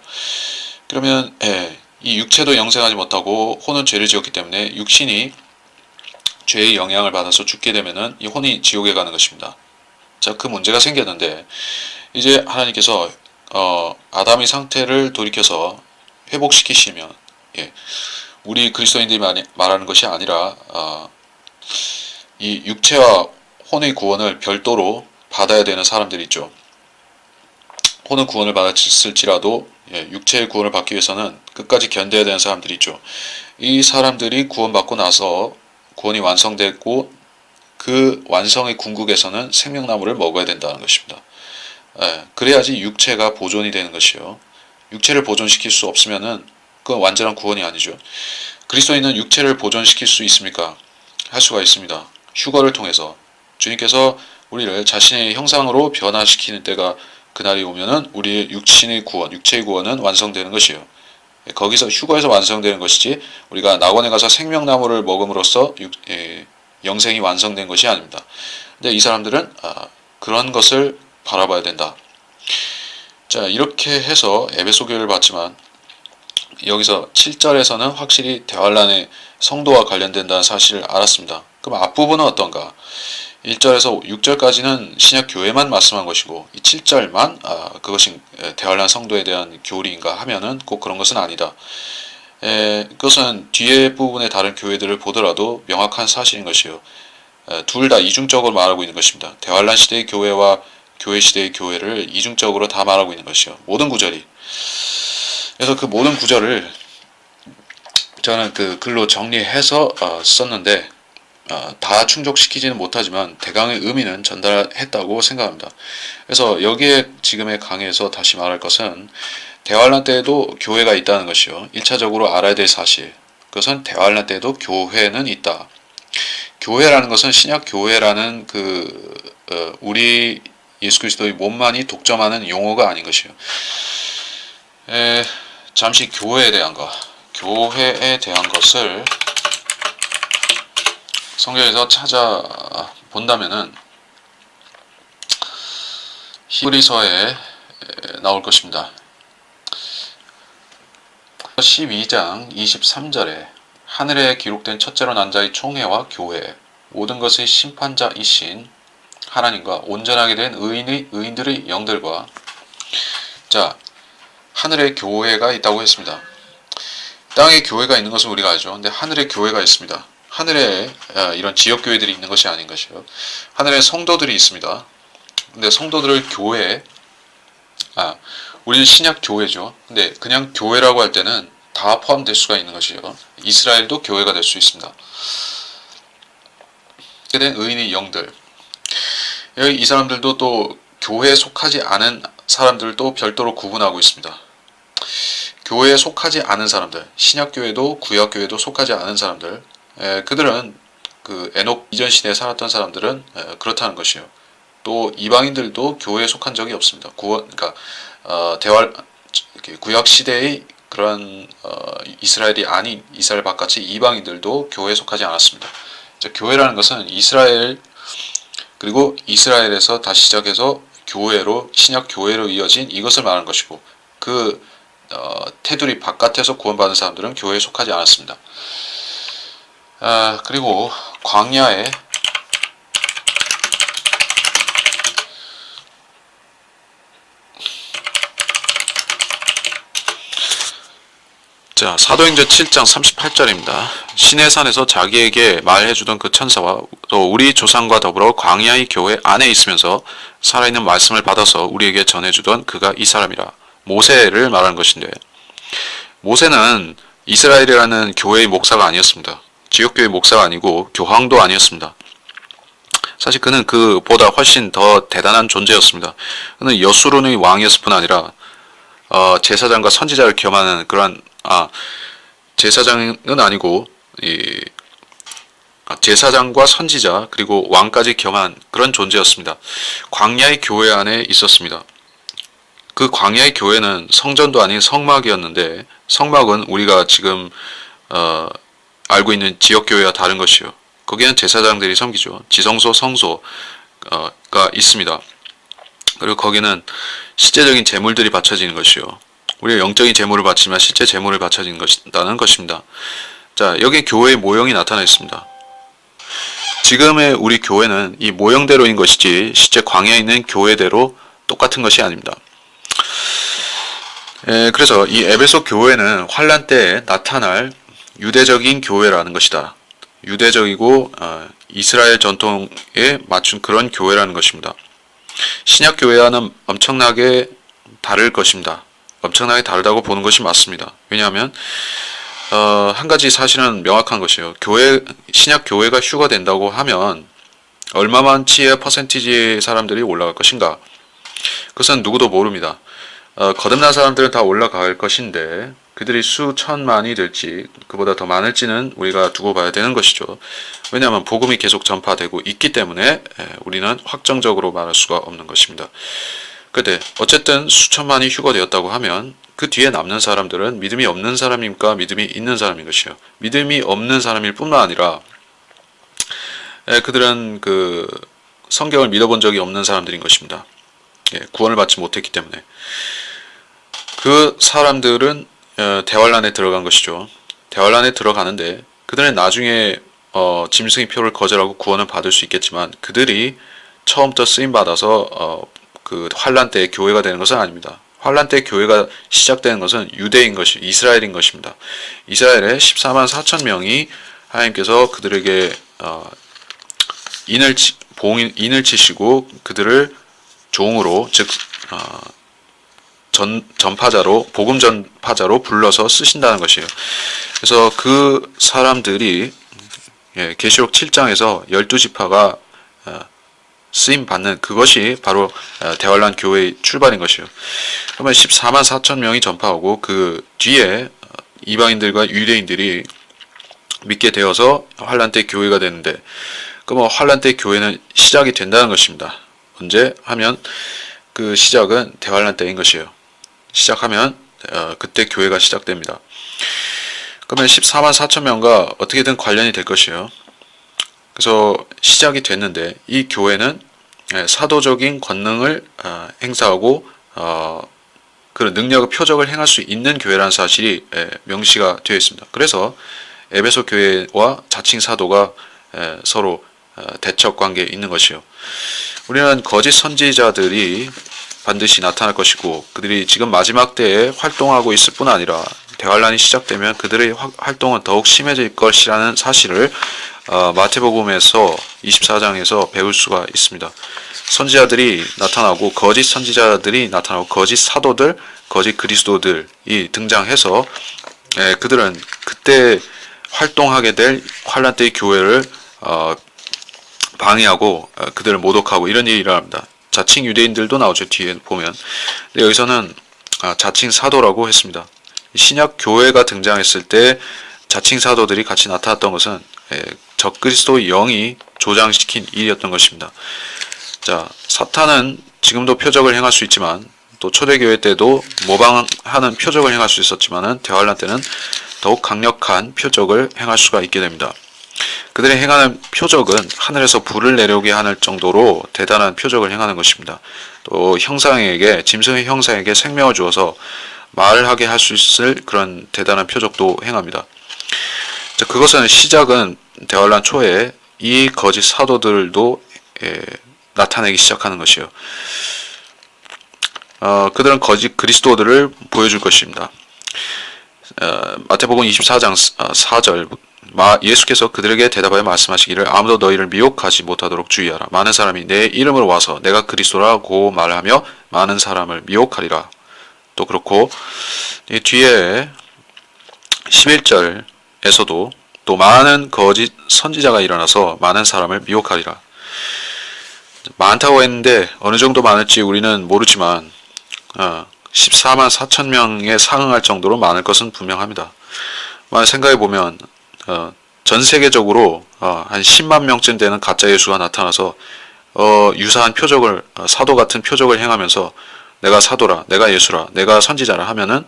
그러면 이 육체도 영생하지 못하고 혼은 죄를 지었기 때문에 육신이 죄의 영향을 받아서 죽게 되면은 이 혼이 지옥에 가는 것입니다. 자, 그 문제가 생겼는데 이제 하나님께서 아담의 상태를 돌이켜서 회복시키시면 우리 그리스도인들이 말하는 것이 아니라 이 육체와 혼의 구원을 별도로 받아야 되는 사람들이 있죠. 혼은 구원을 받았을지라도 육체의 구원을 받기 위해서는 끝까지 견뎌야 되는 사람들이 있죠. 이 사람들이 구원받고 나서 구원이 완성되고 그 완성의 궁극에서는 생명나무를 먹어야 된다는 것입니다. 그래야지 육체가 보존이 되는 것이요. 육체를 보존시킬 수 없으면은 그건 완전한 구원이 아니죠. 그리스도인은 육체를 보존시킬 수 있습니까? 할 수가 있습니다. 휴거를 통해서 주님께서 우리를 자신의 형상으로 변화시키는 때가 그날이 오면은 우리의 육신의 구원, 육체의 구원은 완성되는 것이에요. 거기서 휴거에서 완성되는 것이지 우리가 낙원에 가서 생명나무를 먹음으로써 영생이 완성된 것이 아닙니다. 근데 이 사람들은 그런 것을 바라봐야 된다. 자, 이렇게 해서 에베소 교회를 봤지만 여기서 7절에서는 확실히 대환란의 성도와 관련된다는 사실을 알았습니다. 그럼 앞부분은 어떤가? 1절에서 6절까지는 신약 교회만 말씀한 것이고 이 7절만 그것이 대환란 성도에 대한 교리인가 하면은 꼭 그런 것은 아니다. 그것은 뒤에 부분의 다른 교회들을 보더라도 명확한 사실인 것이요. 둘 다 이중적으로 말하고 있는 것입니다. 대환란 시대의 교회와 교회 시대의 교회를 이중적으로 다 말하고 있는 것이요. 모든 구절이. 그래서 그 모든 구절을 저는 그 글로 정리해서 썼는데 다 충족시키지는 못하지만 대강의 의미는 전달했다고 생각합니다. 그래서 여기에 지금의 강의에서 다시 말할 것은 대환란 때에도 교회가 있다는 것이요. 1차적으로 알아야 될 사실. 그것은 대환란 때에도 교회는 있다. 교회라는 것은 신약 교회라는 우리 예수 그리스도의 몸만이 독점하는 용어가 아닌 것이요. 잠시 교회에 대한 것을 성경에서 찾아본다면은 히브리서에 나올 것입니다. 12장 23절에 하늘에 기록된 첫째로 난 자의 총회와 교회 모든 것의 심판자이신 하나님과 온전하게 된 의인들의 영들과 하늘에 교회가 있다고 했습니다. 땅에 교회가 있는 것은 우리가 알죠. 근데 하늘에 교회가 있습니다. 하늘에 이런 지역교회들이 있는 것이 아닌 것이요. 하늘에 성도들이 있습니다. 근데 성도들을 우리는 신약 교회죠. 근데 그냥 교회라고 할 때는 다 포함될 수가 있는 것이요. 이스라엘도 교회가 될 수 있습니다. 그렇게 된 의인의 영들. 여기 이 사람들도 또 교회에 속하지 않은 사람들을 또 별도로 구분하고 있습니다. 교회에 속하지 않은 사람들, 신약교회도 구약교회도 속하지 않은 사람들, 그들은 그 에녹 이전 시대에 살았던 사람들은 그렇다는 것이요. 또 이방인들도 교회에 속한 적이 없습니다. 그러니까 구약 시대의 그런 이스라엘이 아닌 이스라엘 바깥의 이방인들도 교회에 속하지 않았습니다. 교회라는 것은 이스라엘 그리고 이스라엘에서 다시 시작해서 교회로 신약 교회로 이어진 이것을 말하는 것이고 테두리 바깥에서 구원받은 사람들은 교회에 속하지 않았습니다. 그리고 광야에 사도행전 7장 38절입니다. 시내산에서 자기에게 말해주던 그 천사와 또 우리 조상과 더불어 광야의 교회 안에 있으면서 살아있는 말씀을 받아서 우리에게 전해주던 그가 이 사람이라. 모세를 말하는 것인데 모세는 이스라엘이라는 교회의 목사가 아니었습니다. 지역교회 목사가 아니고 교황도 아니었습니다. 사실 그는 그보다 훨씬 더 대단한 존재였습니다. 그는 여수론의 왕이었을 뿐 아니라 제사장과 선지자를 겸하는 그러한 제사장은 아니고 제사장과 선지자 그리고 왕까지 겸한 그런 존재였습니다. 광야의 교회 안에 있었습니다. 그 광야의 교회는 성전도 아닌 성막이었는데 성막은 우리가 지금 알고 있는 지역교회와 다른 것이요. 거기는 제사장들이 섬기죠. 지성소, 성소가 있습니다. 그리고 거기는 실제적인 제물들이 바쳐지는 것이요. 우리가 영적인 제물을 바치면 실제 제물을 바쳐지는 것이다는 것입니다. 여기 교회의 모형이 나타나 있습니다. 지금의 우리 교회는 이 모형대로인 것이지 실제 광야에 있는 교회대로 똑같은 것이 아닙니다. 그래서 이 에베소 교회는 환란 때에 나타날 유대적인 교회라는 것이다. 유대적이고 이스라엘 전통에 맞춘 그런 교회라는 것입니다. 신약 교회와는 엄청나게 다를 것입니다. 엄청나게 다르다고 보는 것이 맞습니다. 왜냐하면 한 가지 사실은 명확한 것이에요. 신약 교회가 휴거된다고 하면 얼마만치의 퍼센티지의 사람들이 올라갈 것인가? 그것은 누구도 모릅니다. 거듭난 사람들은 다 올라갈 것인데 그들이 수천만이 될지 그보다 더 많을지는 우리가 두고 봐야 되는 것이죠. 왜냐하면 복음이 계속 전파되고 있기 때문에 우리는 확정적으로 말할 수가 없는 것입니다. 그런데 어쨌든 수천만이 휴거되었다고 하면 그 뒤에 남는 사람들은 믿음이 없는 사람입니까? 믿음이 있는 사람인 것이요. 믿음이 없는 사람일 뿐만 아니라 그들은 성경을 믿어본 적이 없는 사람들인 것입니다. 구원을 받지 못했기 때문에 그 사람들은 대환란에 들어간 것이죠. 대환란에 들어가는데 그들은 나중에 짐승의 표를 거절하고 구원을 받을 수 있겠지만 그들이 처음부터 쓰임 받아서 그 환란 때 교회가 되는 것은 아닙니다. 환란 때 교회가 시작되는 것은 유대인 것이 이스라엘인 것입니다. 이스라엘의 14만 4천 명이 하나님께서 그들에게 인을 치시고 그들을 종으로 즉 전파자로 복음 전파자로 불러서 쓰신다는 것이에요. 그래서 그 사람들이 계시록 7장에서 12지파가 쓰임 받는 그것이 바로 대환란 교회의 출발인 것이에요. 그러면 14만 4천 명이 전파하고 그 뒤에 이방인들과 유대인들이 믿게 되어서 환란 때 교회가 되는데 그러면 환란 때 교회는 시작이 된다는 것입니다. 언제 하면 그 시작은 대환란 때인 것이에요. 시작하면 그때 교회가 시작됩니다. 그러면 14만 4천 명과 어떻게든 관련이 될 것이에요. 그래서 시작이 됐는데 이 교회는 사도적인 권능을 행사하고 그런 능력의 표적을 행할 수 있는 교회라는 사실이 명시가 되어 있습니다. 그래서 에베소 교회와 자칭 사도가 서로 대척 관계에 있는 것이요. 우리는 거짓 선지자들이 반드시 나타날 것이고 그들이 지금 마지막 때에 활동하고 있을 뿐 아니라 대환란이 시작되면 그들의 활동은 더욱 심해질 것이라는 사실을 마태복음에서 24장에서 배울 수가 있습니다. 선지자들이 나타나고 거짓 선지자들이 나타나고 거짓 사도들, 거짓 그리스도들이 등장해서 그들은 그때 활동하게 될 환란 때의 교회를 방해하고 그들을 모독하고 이런 일이 일어납니다. 자칭 유대인들도 나오죠. 뒤에 보면. 근데 여기서는 자칭 사도라고 했습니다. 신약 교회가 등장했을 때 자칭 사도들이 같이 나타났던 것은 적그리스도의 영이 조장시킨 일이었던 것입니다. 자, 사탄은 지금도 표적을 행할 수 있지만 또 초대교회 때도 모방하는 표적을 행할 수 있었지만은 대환란 때는 더욱 강력한 표적을 행할 수가 있게 됩니다. 그들이 행하는 표적은 하늘에서 불을 내려오게 하는 정도로 대단한 표적을 행하는 것입니다. 또 짐승의 형상에게 생명을 주어서 말을 하게 할 수 있을 그런 대단한 표적도 행합니다. 자, 그것은 시작은 대환란 초에 이 거짓 사도들도 나타내기 시작하는 것이요. 그들은 거짓 그리스도들을 보여줄 것입니다. 마태복음 24장 4절 예수께서 그들에게 대답하여 말씀하시기를 아무도 너희를 미혹하지 못하도록 주의하라. 많은 사람이 내 이름으로 와서 내가 그리스도라고 말하며 많은 사람을 미혹하리라. 또 그렇고 뒤에 11절에서도 또 많은 거짓 선지자가 일어나서 많은 사람을 미혹하리라. 많다고 했는데 어느 정도 많을지 우리는 모르지만 14만 4천 명에 상응할 정도로 많을 것은 분명합니다. 생각해 보면 전 세계적으로 한 10만 명쯤 되는 가짜 예수가 나타나서 유사한 표적을 사도 같은 표적을 행하면서 내가 사도라, 내가 예수라, 내가 선지자라 하면은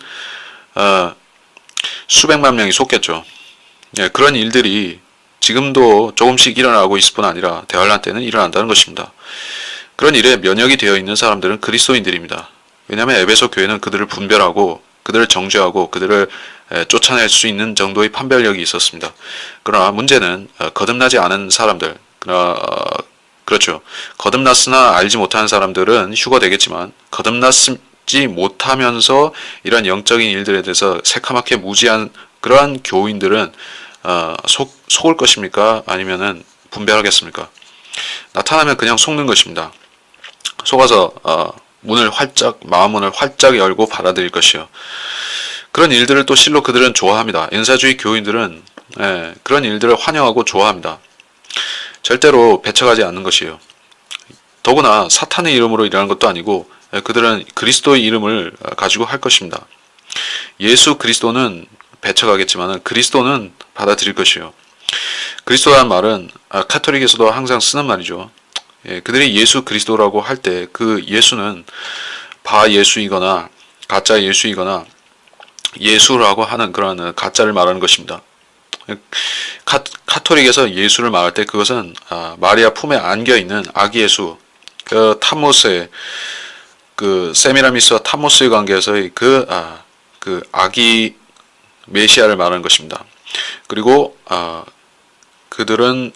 수백만 명이 속겠죠. 그런 일들이 지금도 조금씩 일어나고 있을 뿐 아니라 대환란 때는 일어난다는 것입니다. 그런 일에 면역이 되어 있는 사람들은 그리스도인들입니다. 왜냐하면 에베소 교회는 그들을 분별하고 그들을 정죄하고 그들을 쫓아낼 수 있는 정도의 판별력이 있었습니다. 그러나 문제는 거듭나지 않은 사람들, 그렇죠. 거듭났으나 알지 못하는 사람들은 휴거되겠지만 거듭났지 못하면서 이런 영적인 일들에 대해서 새카맣게 무지한 그러한 교인들은 속을 것입니까? 아니면은 분별하겠습니까? 나타나면 그냥 속는 것입니다. 속아서 마음문을 활짝 열고 받아들일 것이요. 그런 일들을 또 실로 그들은 좋아합니다. 은사주의 교인들은 그런 일들을 환영하고 좋아합니다. 절대로 배척하지 않는 것이에요. 더구나 사탄의 이름으로 일하는 것도 아니고 그들은 그리스도의 이름을 가지고 할 것입니다. 예수 그리스도는 배척하겠지만 그리스도는 받아들일 것이요. 그리스도라는 말은 카톨릭에서도 항상 쓰는 말이죠. 그들이 예수 그리스도라고 할 때 그 예수는 바 예수이거나 가짜 예수이거나 예수라고 하는 그런 가짜를 말하는 것입니다. 카톨릭에서 예수를 말할 때 그것은 마리아 품에 안겨 있는 아기 예수, 탐모스의 세미라미스와 탐모스의 관계에서의 그 아기 메시아를 말하는 것입니다. 그리고 그들은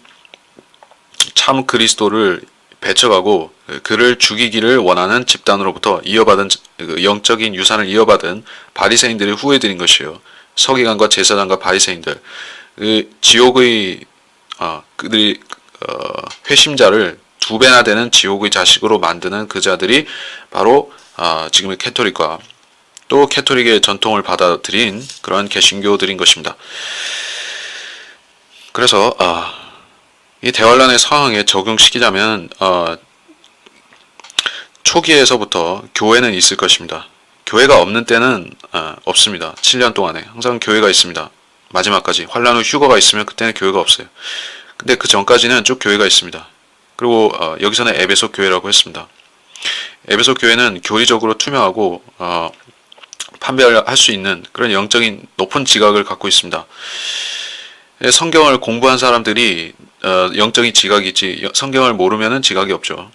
참 그리스도를 배척하고 그를 죽이기를 원하는 집단으로부터 이어받은 그 영적인 유산을 이어받은 바리새인들의 후예들인 것이요. 서기관과 제사장과 바리새인들, 그 지옥의 그들이 회심자를 두 배나 되는 지옥의 자식으로 만드는 그 자들이 바로 지금의 캐토릭과 또 캐토릭의 전통을 받아들인 그런 개신교들인 것입니다. 그래서 이 대환란의 상황에 적용시키자면 초기에서부터 교회는 있을 것입니다. 교회가 없는 때는 없습니다. 7년 동안에 항상 교회가 있습니다. 마지막까지 환란 후 휴거가 있으면 그때는 교회가 없어요. 근데 그 전까지는 쭉 교회가 있습니다. 그리고 여기서는 에베소 교회라고 했습니다. 에베소 교회는 교리적으로 투명하고 판별할 수 있는 그런 영적인 높은 지각을 갖고 있습니다. 성경을 공부한 사람들이 영적인 지각이 있지 성경을 모르면은 지각이 없죠.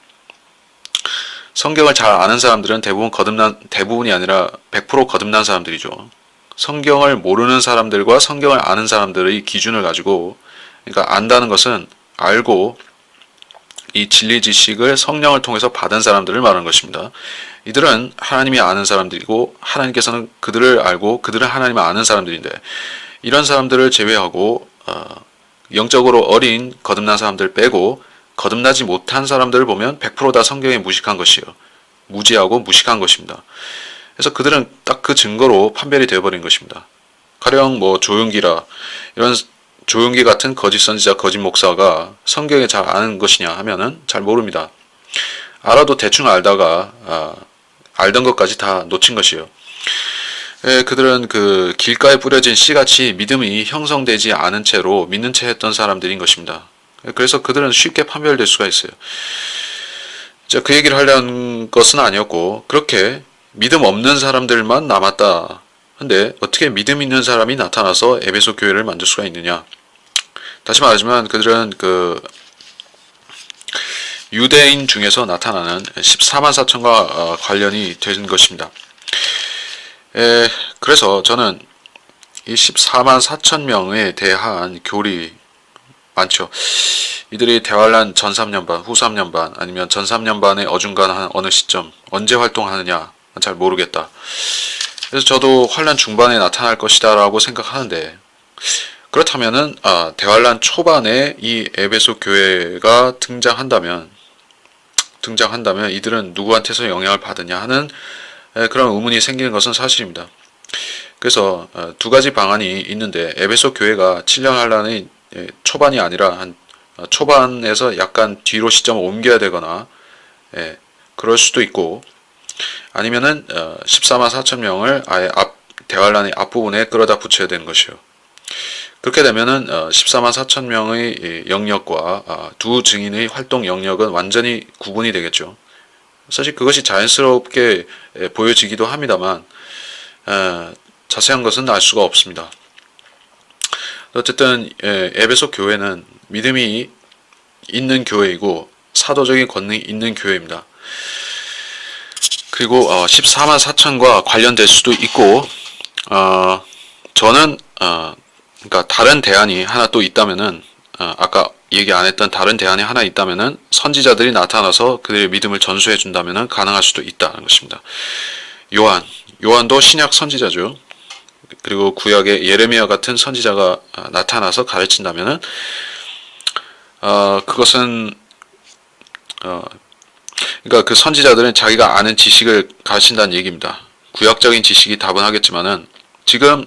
성경을 잘 아는 사람들은 대부분이 아니라 100% 거듭난 사람들이죠. 성경을 모르는 사람들과 성경을 아는 사람들의 기준을 가지고, 그러니까 안다는 것은 알고 이 진리 지식을 성령을 통해서 받은 사람들을 말하는 것입니다. 이들은 하나님이 아는 사람들이고 하나님께서는 그들을 알고 그들은 하나님을 아는 사람들인데, 이런 사람들을 제외하고 영적으로 어린 거듭난 사람들 빼고 거듭나지 못한 사람들을 보면 100% 다 성경에 무식한 것이요. 무지하고 무식한 것입니다. 그래서 그들은 딱 그 증거로 판별이 되어버린 것입니다. 가령 뭐 조용기라, 이런 조용기 같은 거짓 선지자, 거짓 목사가 성경에 잘 아는 것이냐 하면은 잘 모릅니다. 알아도 대충 알다가 알던 것까지 다 놓친 것이요. 그들은 그 길가에 뿌려진 씨같이 믿음이 형성되지 않은 채로 믿는 채 했던 사람들인 것입니다. 그래서 그들은 쉽게 판별될 수가 있어요. 그 얘기를 하려는 것은 아니었고, 그렇게 믿음 없는 사람들만 남았다. 근데 어떻게 믿음 있는 사람이 나타나서 에베소 교회를 만들 수가 있느냐? 다시 말하지만 그들은 그 유대인 중에서 나타나는 14만 4천과 관련이 된 것입니다. 그래서 저는 이 14만 4천 명에 대한 교리 많죠. 이들이 대환란 전 3년반, 후 3년반, 아니면 전 3년반에 어중간한 어느 시점, 언제 활동하느냐 잘 모르겠다. 그래서 저도 환란 중반에 나타날 것이다 라고 생각하는데, 그렇다면은 대환란 초반에 이 에베소 교회가 등장한다면 이들은 누구한테서 영향을 받느냐 하는 그런 의문이 생기는 것은 사실입니다. 그래서 두 가지 방안이 있는데, 에베소 교회가 7년 환란의 초반이 아니라 한 초반에서 약간 뒤로 시점을 옮겨야 되거나 그럴 수도 있고, 아니면은 14만 4천 명을 아예 대환란의 앞부분에 끌어다 붙여야 되는 것이요. 그렇게 되면은 14만 4천 명의 영역과 두 증인의 활동 영역은 완전히 구분이 되겠죠. 사실 그것이 자연스럽게 보여지기도 합니다만 자세한 것은 알 수가 없습니다. 어쨌든 에베소 교회는 믿음이 있는 교회이고 사도적인 권능이 있는 교회입니다. 그리고 14만 4천과 관련될 수도 있고, 저는 그러니까 다른 대안이 하나 또 있다면은, 아까 얘기 안 했던 다른 대안이 하나 있다면은 선지자들이 나타나서 그들의 믿음을 전수해 준다면은 가능할 수도 있다는 것입니다. 요한도 신약 선지자죠. 그리고 구약의 예레미야 같은 선지자가 나타나서 가르친다면은 그것은 그러니까 그 선지자들은 자기가 아는 지식을 가르친다는 얘기입니다. 구약적인 지식이 다분하겠지만은 지금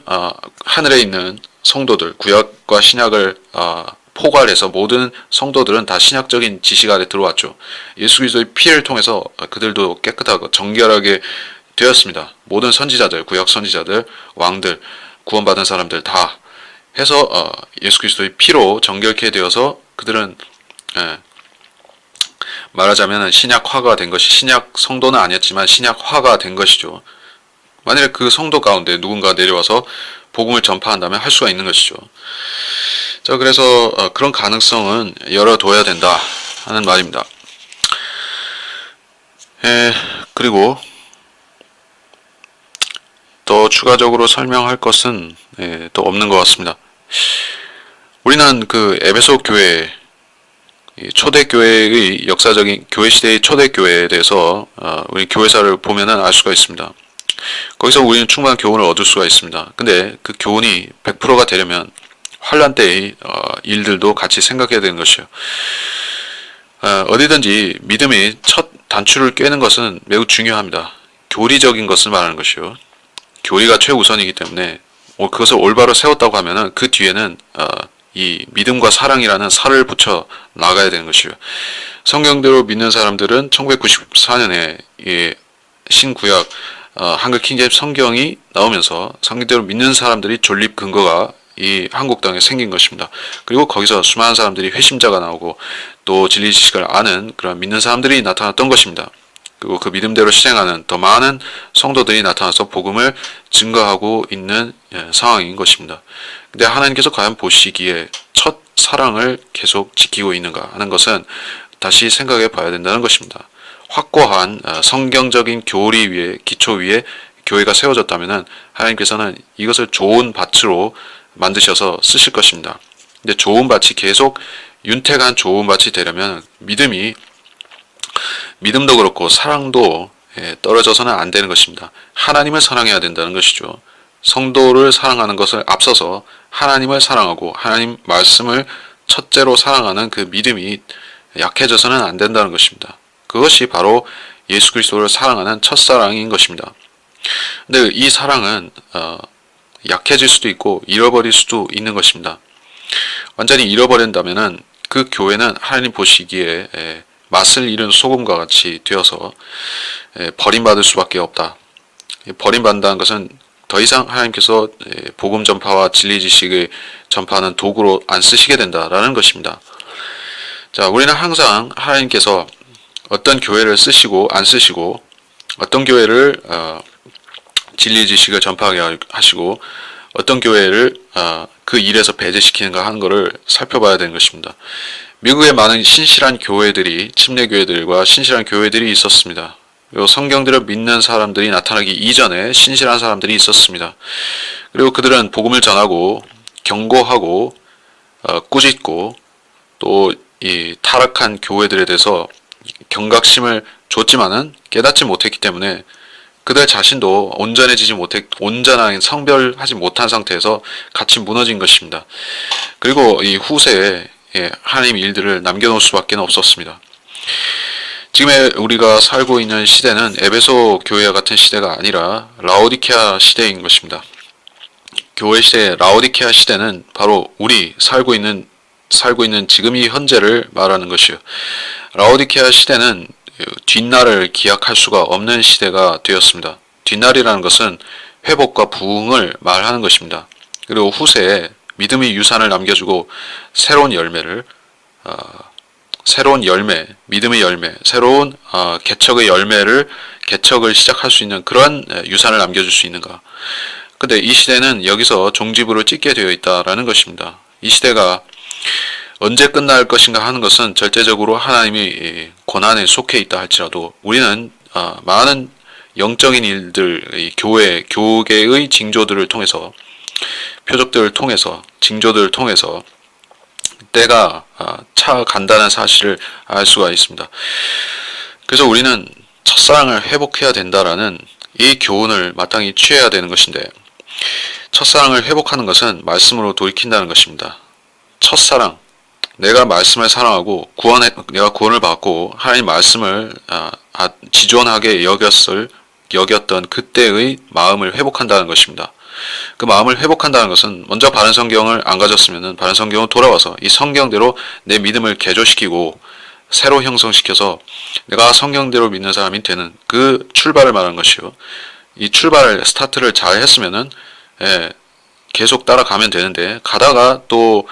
하늘에 있는 성도들, 구약과 신약을 포괄해서 모든 성도들은 다 신약적인 지식 아래 들어왔죠. 예수 그리스도의 피를 통해서 그들도 깨끗하고 정결하게 되었습니다. 모든 선지자들, 구약 선지자들, 왕들, 구원받은 사람들 다 해서 예수 그리스도의 피로 정결케 되어서 그들은 말하자면 신약화가 된 것이, 신약 성도는 아니었지만 신약화가 된 것이죠. 만약에 그 성도 가운데 누군가 내려와서 복음을 전파한다면 할 수가 있는 것이죠. 자, 그래서 그런 가능성은 열어둬야 된다 하는 말입니다. 그리고 또 더 추가적으로 설명할 것은 또 없는 것 같습니다. 우리는 그 에베소 교회 초대교회의 역사적인 교회 시대의 초대교회에 대해서 우리 교회사를 보면은 알 수가 있습니다. 거기서 우리는 충분한 교훈을 얻을 수가 있습니다. 근데 그 교훈이 100%가 되려면 환란 때의 일들도 같이 생각해야 되는 것이요. 어디든지 믿음의 첫 단추를 꿰는 것은 매우 중요합니다. 교리적인 것을 말하는 것이요. 교리가 최우선이기 때문에 그것을 올바로 세웠다고 하면은 그 뒤에는 이 믿음과 사랑이라는 살을 붙여 나가야 되는 것이요. 성경대로 믿는 사람들은 1994년에 신구약 한글 킹제임스 성경이 나오면서 성경대로 믿는 사람들이 존립 근거가 이 한국 땅에 생긴 것입니다. 그리고 거기서 수많은 사람들이 회심자가 나오고 또 진리 지식을 아는 그런 믿는 사람들이 나타났던 것입니다. 그리고 그 믿음대로 실행하는 더 많은 성도들이 나타나서 복음을 증거하고 있는 상황인 것입니다. 근데 하나님께서 과연 보시기에 첫 사랑을 계속 지키고 있는가 하는 것은 다시 생각해 봐야 된다는 것입니다. 확고한 성경적인 교리 위에 기초 위에 교회가 세워졌다면 하나님께서는 이것을 좋은 밭으로 만드셔서 쓰실 것입니다. 근데 좋은 밭이 계속 윤택한 좋은 밭이 되려면 믿음도 그렇고 사랑도 떨어져서는 안 되는 것입니다. 하나님을 사랑해야 된다는 것이죠. 성도를 사랑하는 것을 앞서서 하나님을 사랑하고 하나님 말씀을 첫째로 사랑하는 그 믿음이 약해져서는 안 된다는 것입니다. 그것이 바로 예수 그리스도를 사랑하는 첫사랑인 것입니다. 근데 이 사랑은 약해질 수도 있고 잃어버릴 수도 있는 것입니다. 완전히 잃어버린다면은 그 교회는 하나님 보시기에 맛을 잃은 소금과 같이 되어서 버림받을 수밖에 없다. 버림받는다는 것은 더 이상 하나님께서 복음 전파와 진리 지식을 전파하는 도구로 안 쓰시게 된다라는 것입니다. 자, 우리는 항상 하나님께서 어떤 교회를 쓰시고 안 쓰시고 어떤 교회를 진리 지식을 전파하게 하시고 어떤 교회를 그 일에서 배제시키는가 하는 것을 살펴봐야 되는 것입니다. 미국에 많은 신실한 교회들이 침례교회들과 신실한 교회들이 있었습니다. 그리고 성경대로 믿는 사람들이 나타나기 이전에 신실한 사람들이 있었습니다. 그리고 그들은 복음을 전하고 경고하고 꾸짖고 또 이 타락한 교회들에 대해서 경각심을 줬지만은 깨닫지 못했기 때문에 그들 자신도 온전한 성별하지 못한 상태에서 같이 무너진 것입니다. 그리고 이 후세에 하나님의 일들을 남겨놓을 수밖에 없었습니다. 지금 우리가 살고 있는 시대는 에베소 교회와 같은 시대가 아니라 라오디케아 시대인 것입니다. 교회 시대 라오디케아 시대는 바로 우리 살고 있는 지금 이 현재를 말하는 것이요. 라오디케아 시대는 뒷날을 기약할 수가 없는 시대가 되었습니다. 뒷날이라는 것은 회복과 부흥을 말하는 것입니다. 그리고 후세에 믿음의 유산을 남겨주고 새로운 믿음의 열매, 새로운 개척을 시작할 수 있는 그런 유산을 남겨줄 수 있는가. 근데 이 시대는 여기서 종지부를 찍게 되어 있다라는 것입니다. 이 시대가 언제 끝날 것인가 하는 것은 절대적으로 하나님의 권한에 속해 있다 할지라도 우리는 많은 영적인 일들, 교계의 징조들을 통해서 표적들을 통해서 징조들을 통해서 때가 차간다는 사실을 알 수가 있습니다. 그래서 우리는 첫사랑을 회복해야 된다라는 이 교훈을 마땅히 취해야 되는 것인데 첫사랑을 회복하는 것은 말씀으로 돌이킨다는 것입니다. 첫사랑, 내가 말씀을 사랑하고 내가 구원을 받고 하나님 말씀을 지존하게 여겼던 그때의 마음을 회복한다는 것입니다. 그 마음을 회복한다는 것은 먼저 바른 성경을 안 가졌으면 바른 성경으로 돌아와서 이 성경대로 내 믿음을 개조시키고 새로 형성시켜서 내가 성경대로 믿는 사람이 되는 그 출발을 말하는 것이요. 이 스타트를 잘 했으면은 계속 따라가면 되는데 가다가 또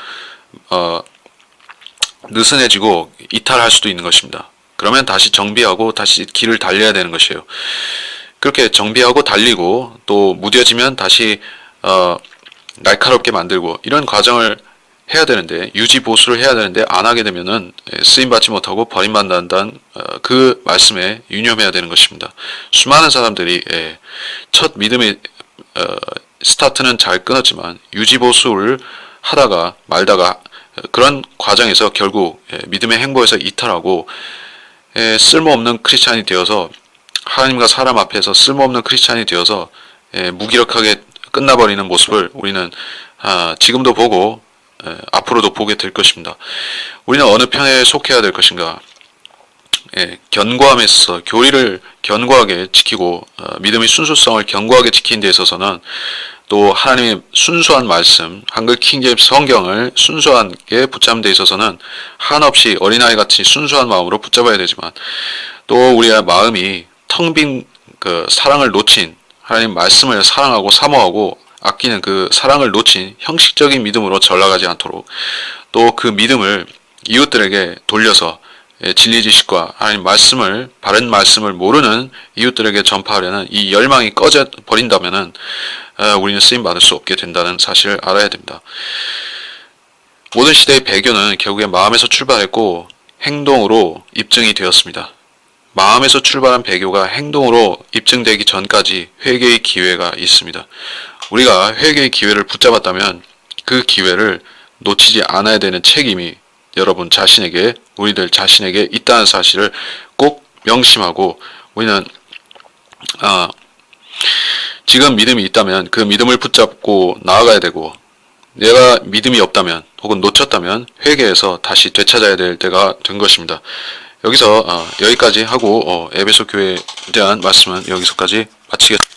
느슨해지고 이탈할 수도 있는 것입니다. 그러면 다시 정비하고 다시 길을 달려야 되는 것이에요. 그렇게 정비하고 달리고 또 무뎌지면 다시 날카롭게 만들고 이런 과정을 해야 되는데 유지 보수를 해야 되는데 안 하게 되면은 쓰임받지 못하고 버림받는다는 그 말씀에 유념해야 되는 것입니다. 수많은 사람들이 첫 믿음의 스타트는 잘 끊었지만 유지보수를 하다가 말다가 그런 과정에서 결국 믿음의 행보에서 이탈하고 쓸모없는 크리스찬이 되어서 하나님과 사람 앞에서 쓸모없는 크리스찬이 되어서 무기력하게 끝나버리는 모습을 우리는 지금도 보고 앞으로도 보게 될 것입니다. 우리는 어느 편에 속해야 될 것인가? 견고함에 있어서 교리를 견고하게 지키고 믿음의 순수성을 견고하게 지키는 데 있어서는 또 하나님의 순수한 말씀, 한글 킹제임스 성경을 순수하게 붙잡는 데 있어서는 한없이 어린아이 같이 순수한 마음으로 붙잡아야 되지만 또 우리의 마음이 텅 빈 그 사랑을 놓친 하나님 말씀을 사랑하고 사모하고 아끼는 그 사랑을 놓친 형식적인 믿음으로 전락하지 않도록 또 그 믿음을 이웃들에게 돌려서 진리 지식과 하나님 말씀을 바른 말씀을 모르는 이웃들에게 전파하려는 이 열망이 꺼져 버린다면은 우리는 쓰임 받을 수 없게 된다는 사실을 알아야 됩니다. 모든 시대의 배교는 결국에 마음에서 출발했고 행동으로 입증이 되었습니다. 마음에서 출발한 배교가 행동으로 입증되기 전까지 회개의 기회가 있습니다. 우리가 회개의 기회를 붙잡았다면 그 기회를 놓치지 않아야 되는 책임이 여러분 자신에게, 우리들 자신에게 있다는 사실을 꼭 명심하고 우리는 지금 믿음이 있다면 그 믿음을 붙잡고 나아가야 되고 내가 믿음이 없다면 혹은 놓쳤다면 회개해서 다시 되찾아야 될 때가 된 것입니다. 여기서 여기까지 하고 에베소 교회에 대한 말씀은 여기서까지 마치겠습니다.